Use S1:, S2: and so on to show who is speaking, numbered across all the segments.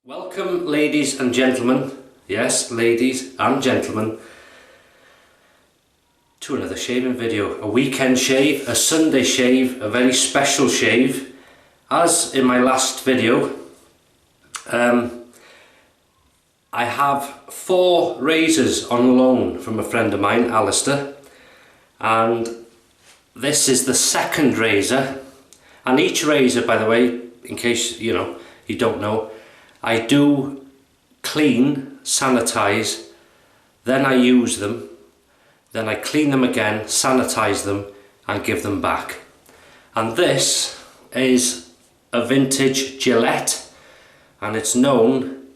S1: Welcome, ladies and gentlemen, yes, ladies and gentlemen, to another shaving video. A weekend shave, a Sunday shave, a very special shave. As in my last video, I have 4 razors on loan from a friend of mine, Alistair, and this is the second razor. And each razor, by the way, in case you don't know, I do clean, sanitize, then I use them, then I clean them again, sanitize them and give them back. And this is a vintage Gillette, and it's known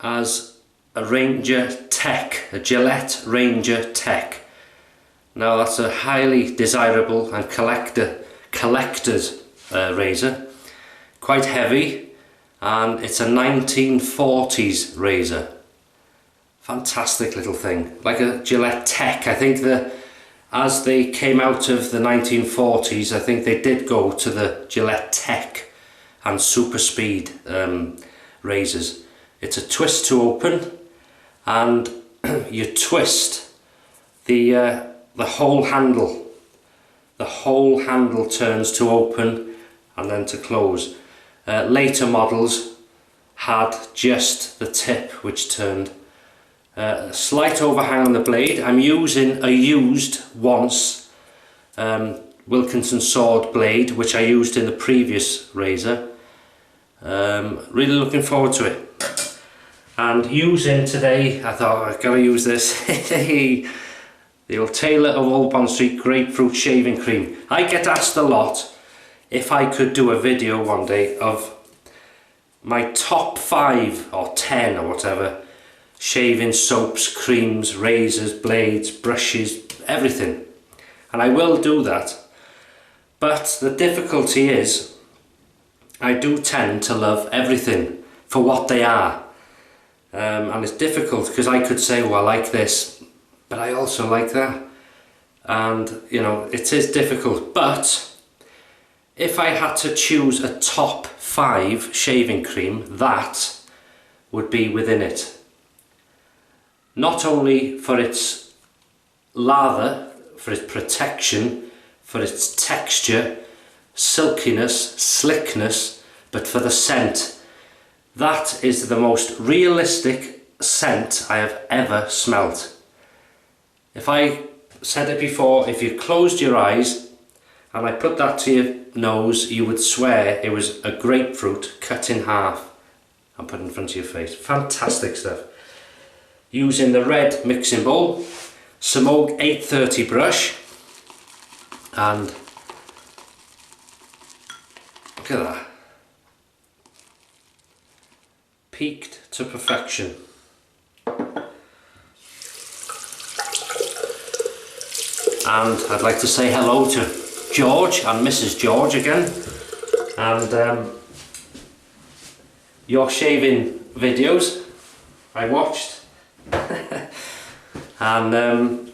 S1: as a Ranger Tech, a Gillette Ranger Tech. Now that's a highly desirable and collector's razor, quite heavy. And it's a 1940s razor. Fantastic little thing, like a Gillette Tech. I think as they came out of the 1940s, I think they did go to the Gillette Tech and Super Speed razors. It's a twist to open, and you twist the whole handle. The whole handle turns to open and then to close. Later models had just the tip which turned. A slight overhang on the blade. I'm using a used once Wilkinson sword blade, which I used in the previous razor. Really looking forward to it. And using today, I thought I've got to use this. The old Taylor of Old Bond Street Grapefruit shaving cream. I get asked a lot if I could do a video one day of my top 5 or 10 or whatever shaving soaps, creams, razors, blades, brushes, everything, and I will do that. But the difficulty is I do tend to love everything for what they are, and it's difficult because I could say, well, I like this, but I also like that, and it is difficult. But if I had to choose a top 5 shaving cream, that would be within it. Not only for its lather, for its protection, for its texture, silkiness, slickness, but for the scent. That is the most realistic scent I have ever smelt. If I said it before, if you closed your eyes and I put that to your nose, you would swear it was a grapefruit cut in half and put in front of your face. Fantastic stuff. Using the red mixing bowl, Semogue 830 brush, and look at that. Peaked to perfection. And I'd like to say hello to George and Mrs. George again, and your shaving videos I watched, and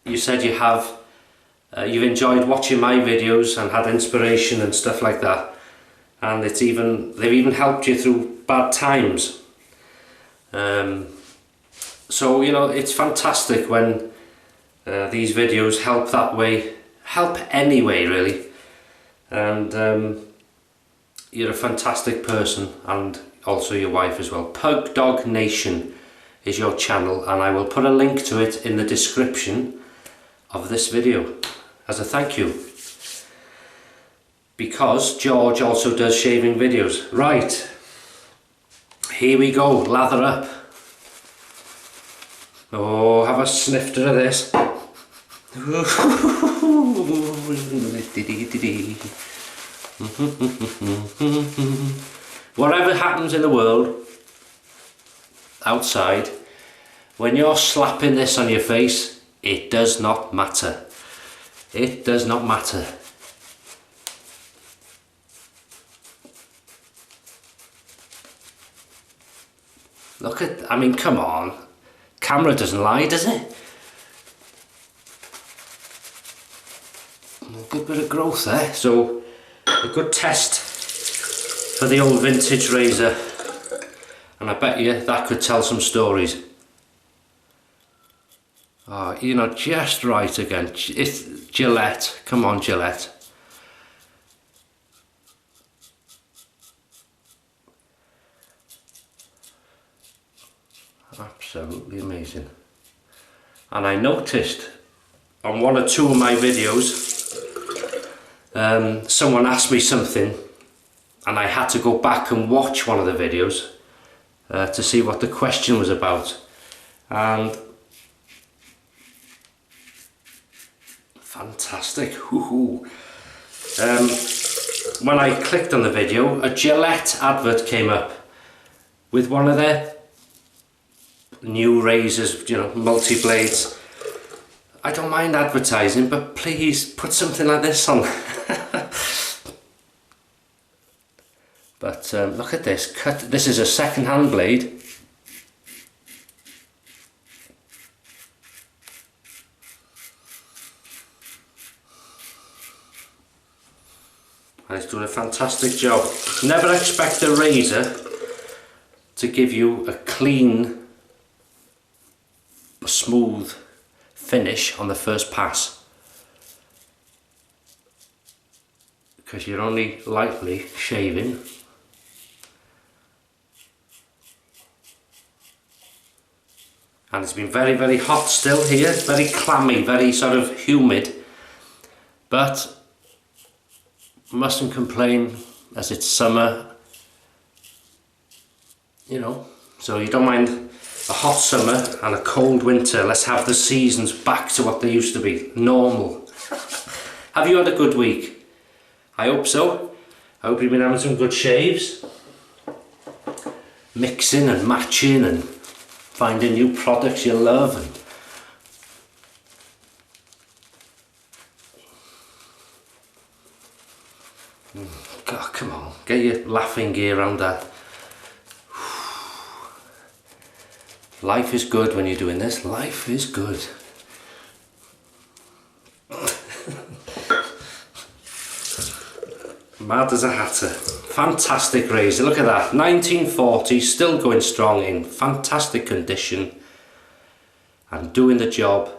S1: you said you've enjoyed watching my videos and had inspiration and stuff like that, and they've even helped you through bad times. So it's fantastic when these videos help that way. Help anyway, really. And you're a fantastic person, and also your wife as well. PugDogNation is your channel, and I will put a link to it in the description of this video as a thank you, because George also does shaving videos. Right, here we go. Lather up. Oh, have a snifter of this. Whatever happens in the world outside, when you're slapping this on your face, it does not matter. It does not matter. Look at, come on. Camera doesn't lie, does it? A good bit of growth there, so a good test for the old vintage razor. and I bet you that could tell some stories. Oh, you know, just right again. It's Gillette. Come on, Gillette. Absolutely amazing. And I noticed on one or two of my videos, someone asked me something and I had to go back and watch one of the videos to see what the question was about. And fantastic. When I clicked on the video, a Gillette advert came up with one of their new razors, you know, multi-blades. I don't mind advertising, but please put something like this on. But look at this, this is a second-hand blade. And it's doing a fantastic job. Never expect a razor to give you a clean, smooth finish on the first pass, because you're only lightly shaving. And it's been very, very hot still here, very clammy, very sort of humid, but mustn't complain as it's summer, you know, so you don't mind a hot summer and a cold winter. Let's have the seasons back to what they used to be, normal. Have you had a good week? I hope so. I hope you've been having some good shaves, mixing and matching and finding new products you love. And God, come on, get your laughing gear around that. Life is good when you're doing this. Life is good. Mad as a hatter. Fantastic razor. Look at that. 1940, still going strong, in fantastic condition and doing the job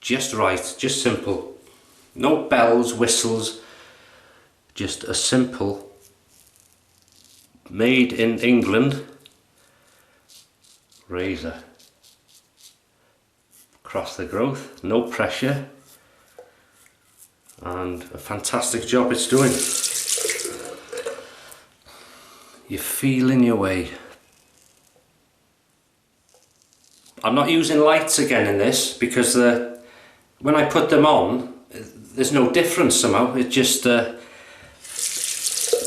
S1: just right, just simple. No bells, whistles. Just a simple, made in England razor. Across the growth, no pressure, and a fantastic job it's doing. You're feeling your way. I'm not using lights again in this because when I put them on, there's no difference somehow. It just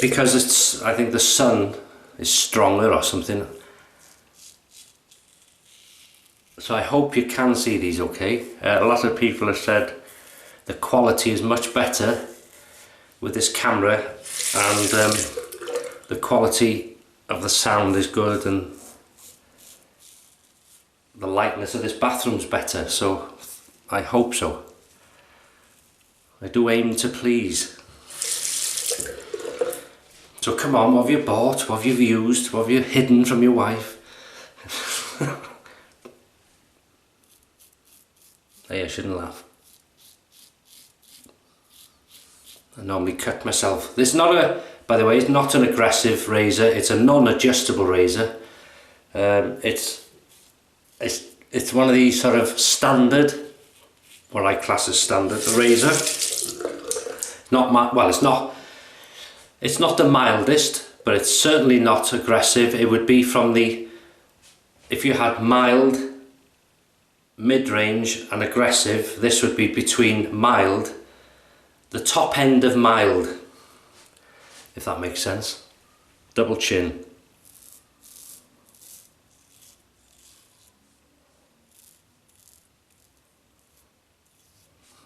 S1: because it's, I think the sun is stronger or something. So I hope you can see these okay. A lot of people have said the quality is much better with this camera, and the quality of the sound is good, and the lightness of this bathroom's better, so I hope so. I do aim to please. So come on, what have you bought, what have you used, what have you hidden from your wife? Hey, I shouldn't laugh. I normally cut myself. This is not a, by the way, it's not an aggressive razor. It's a non-adjustable razor. It's one of these sort of standard, what I class as standard razor. Not well, it's not the mildest, but it's certainly not aggressive. It would be from the, if you had mild, mid-range and aggressive, this would be between mild, the top end of mild, if that makes sense. Double chin.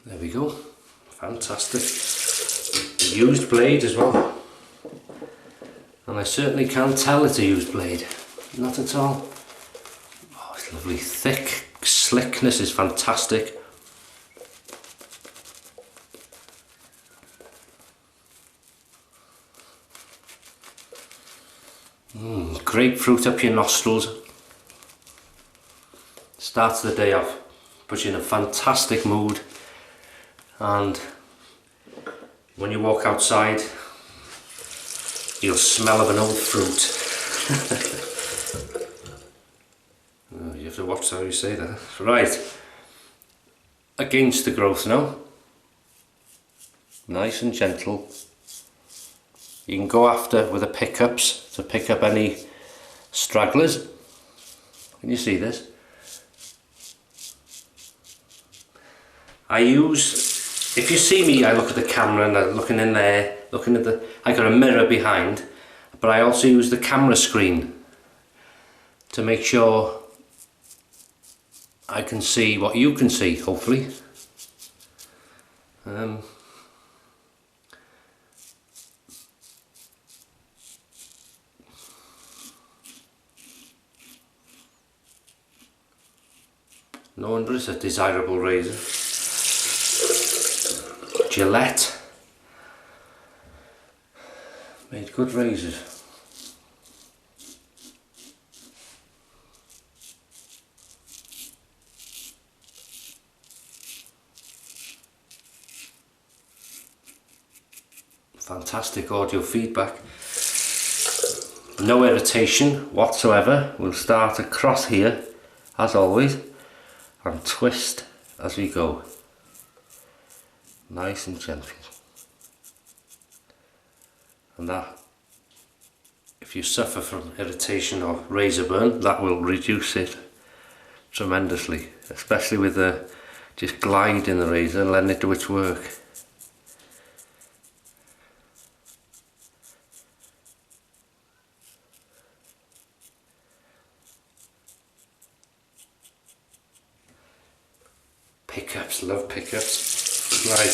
S1: There we go. Fantastic. Used blade as well. And I certainly can't tell it's a used blade. Not at all. Oh, it's lovely. Thick. Slickness is fantastic. Grapefruit up your nostrils. Starts the day off, puts you in a fantastic mood, and when you walk outside you'll smell of an old fruit. Oh, you have to watch how you say that. Right, against the growth now, nice and gentle. You can go after with the pickups to pick up any stragglers. Can you see this? I use, if you see me, I look at the camera and I'm looking in there, looking at I got a mirror behind, but I also use the camera screen to make sure I can see what you can see, hopefully. No wonder it's a desirable razor. Gillette made good razors. Fantastic audio feedback. No irritation whatsoever. We'll start across here as always and twist as we go. Nice and gentle. And that, if you suffer from irritation or razor burn, that will reduce it tremendously, especially with the just gliding the razor and letting it do its work. Pickups, love pickups. Right.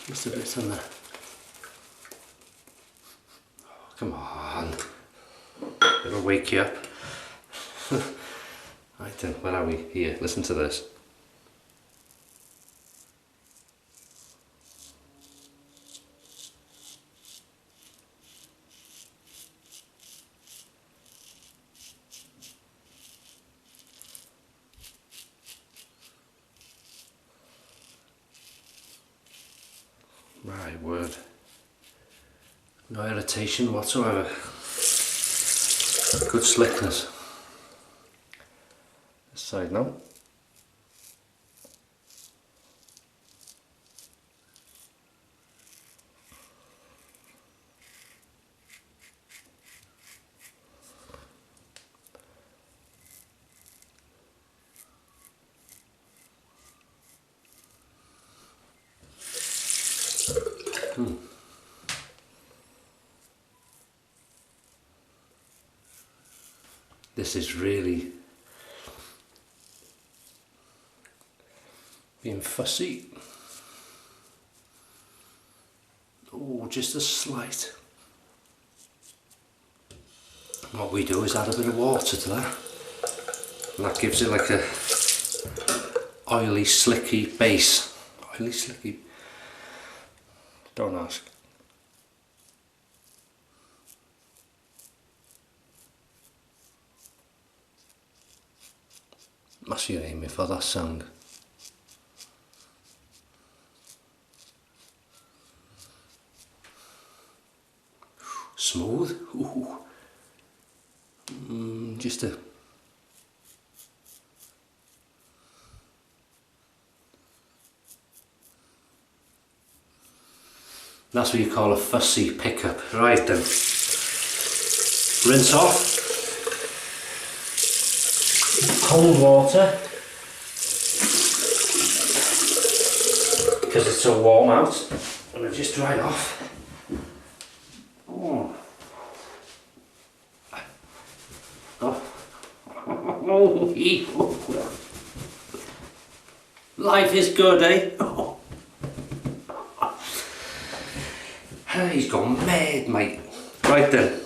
S1: Just a bit on there. Oh, come on. It'll wake you up. Right then, where are we? Here, listen to this. My word, no irritation whatsoever, good slickness. This side now. This is really being fussy. Oh, just a slight. What we do is add a bit of water to that, and that gives it like a oily, slicky base. Oily, slicky. Don't ask. Must you aim me for that sound? Smooth. Ooh. Just a. That's what you call a fussy pickup. Right then. Rinse off. Cold water. Because it's so warm out. And it just dried off. Oh. Oh. Life is good, eh? Oh. He's gone mad, mate. Right then.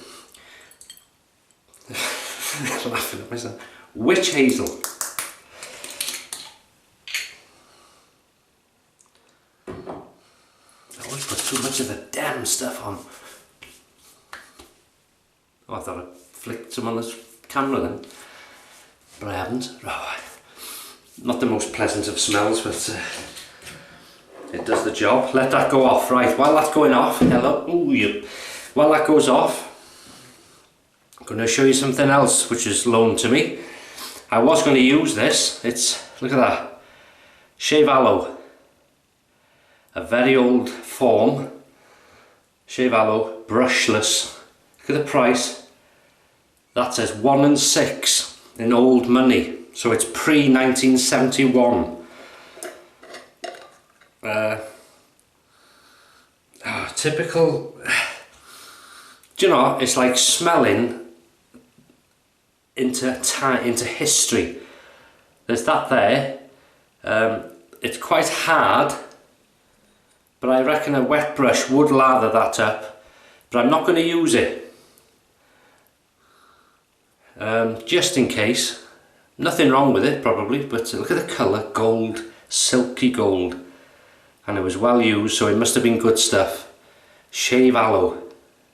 S1: Laughing at myself. Witch Hazel. always put too much of the damn stuff on. Oh, I thought I flicked some on this camera then, but I haven't. Oh, not the most pleasant of smells, but it does the job. Let that go off. Right, while that's going off, hello, ooh, yep. While that goes off, I'm going to show you something else which is loaned to me. I was going to use this. It's, look at that, Shave Aloe, a very old form. Shave Aloe, brushless. Look at the price. That says 1 and 6 in old money, so it's pre-1971. Typical. Do you know? It's like smelling into time, into history. There's that there. It's quite hard, but I reckon a wet brush would lather that up. But I'm not going to use it. Just in case. Nothing wrong with it probably, but look at the colour, gold, silky gold, and it was well used, so it must have been good stuff. Shave Aloe,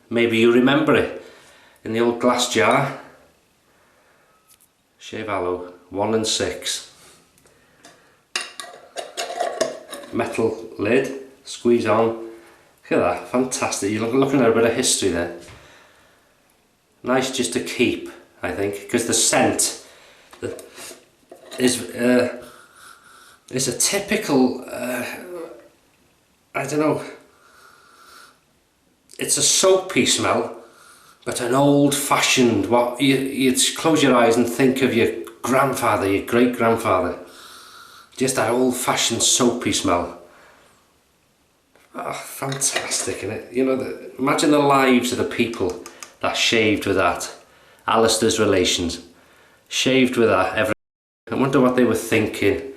S1: maybe you remember it in the old glass jar. Shave Aloe, 1 and 6. Metal lid, squeeze on. Look at that, fantastic. You're looking at a bit of history there. Nice just to keep, I think, because the scent is a typical, I don't know, it's a soapy smell, but an old-fashioned, what you'd close your eyes and think of your grandfather, your great-grandfather. Just that old-fashioned soapy smell. Oh, fantastic, isn't it? You know, imagine the lives of the people that shaved with that. Alistair's relations shaved with that every. I wonder what they were thinking,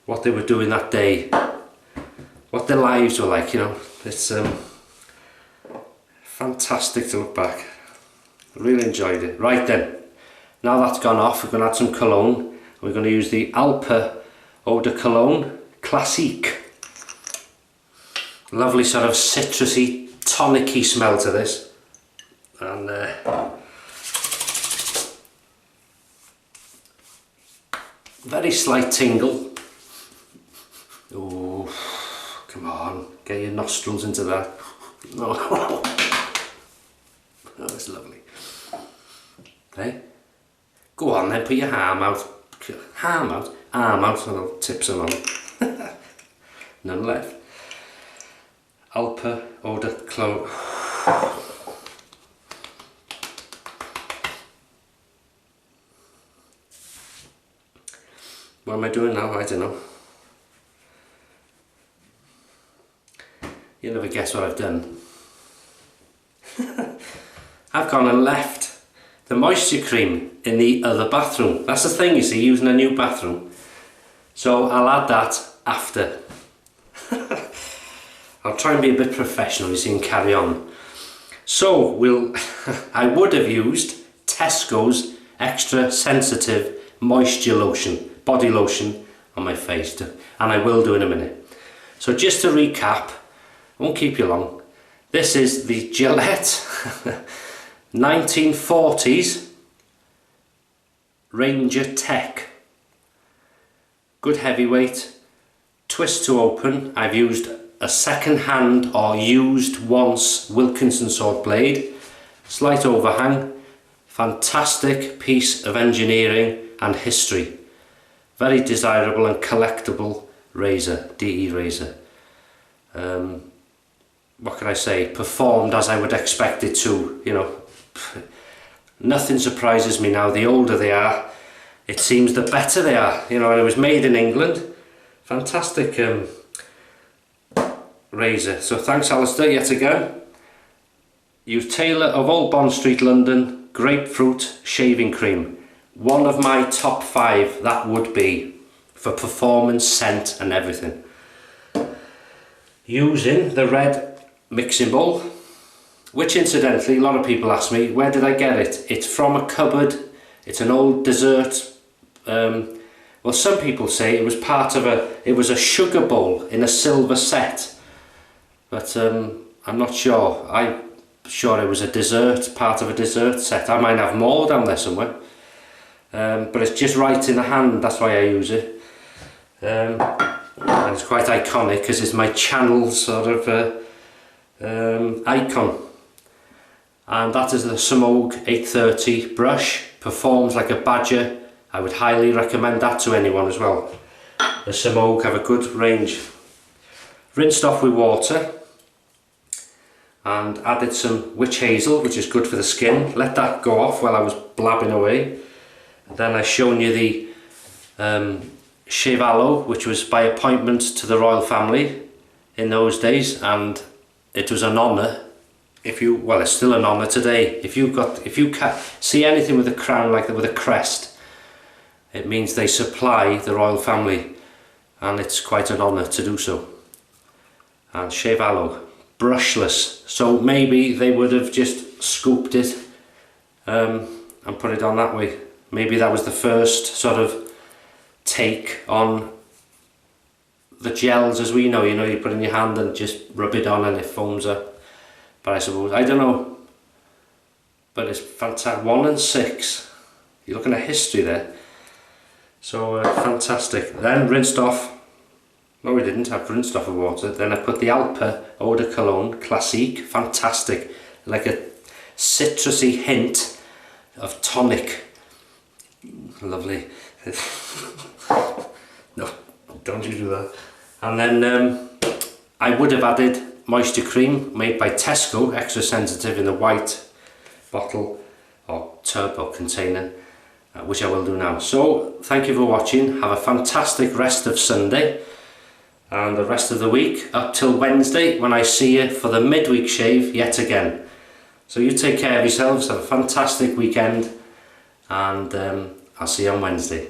S1: what they were doing that day, what their lives were like. You know, it's fantastic to look back. Really enjoyed it. Right then, now that's gone off, we're going to add some cologne. We're going to use the Alpa Eau de Cologne Classique. Lovely sort of citrusy, tonic-y smell to this, and very slight tingle. Oh, come on, get your nostrils into that. Oh, that's lovely. Hey, go on then, put your arm out. Arm out, and I'll tip some on. None left. Alpa Eau de Cologne. What am I doing now? I don't know. You'll never guess what I've done. I've gone and left the moisture cream in the other bathroom. That's the thing, you see, using a new bathroom. So I'll add that after. I'll try and be a bit professional, you see, and carry on. So I would have used Tesco's extra sensitive moisture lotion, body lotion on my face, and I will do in a minute. So just to recap, I won't keep you long. This is the Gillette 1940s Ranger Tech. Good heavyweight, twist to open. I've used a second-hand or used once Wilkinson sword blade, slight overhang, fantastic piece of engineering and history. Very desirable and collectible razor, DE razor. What can I say? Performed as I would expect it to, you know. Nothing surprises me now. The older they are, it seems the better they are, you know. And it was made in England. Fantastic razor. So thanks, Alistair, yet again. Use Taylor of Old Bond Street, London, Grapefruit shaving cream. One of my top 5 that would be, for performance, scent and everything. Using the red mixing bowl, which incidentally a lot of people ask me, where did I get it? It's from a cupboard. It's an old dessert. Well, some people say it was part of it was a sugar bowl in a silver set. but I'm not sure. I'm sure it was a dessert, part of a dessert set. I might have more down there somewhere, but it's just right in the hand, that's why I use it. And it's quite iconic because it's my channel sort of icon. And that is the Semogue 830 brush. Performs like a badger. I would highly recommend that to anyone as well. The Semogue have a good range. Rinsed off with water and added some witch hazel, which is good for the skin. Let that go off while I was blabbing away. Then I've shown you the shave aloe, which was by appointment to the royal family in those days, and it was an honour. Well, it's still an honour today. If you can see anything with a crown like that, with a crest, it means they supply the royal family, and it's quite an honour to do so. And shave aloe, brushless, so maybe they would have just scooped it and put it on that way. Maybe that was the first sort of take on the gels as we know. You know, you put it in your hand and just rub it on and it foams up. But I suppose, I don't know, but it's fantastic. 1 and 6, you're looking at history there. So fantastic. Then rinsed off. No, we didn't. I've rinsed off with water. Then I put the Alpa Eau de Cologne Classique. Fantastic, like a citrusy hint of tonic. Lovely. No, don't you do that. And then I would have added moisture cream made by Tesco, extra sensitive, in the white bottle or tub or container, which I will do now. So thank you for watching. Have a fantastic rest of Sunday and the rest of the week up till Wednesday, when I see you for the midweek shave yet again. So you take care of yourselves, have a fantastic weekend, and I'll see you on Wednesday.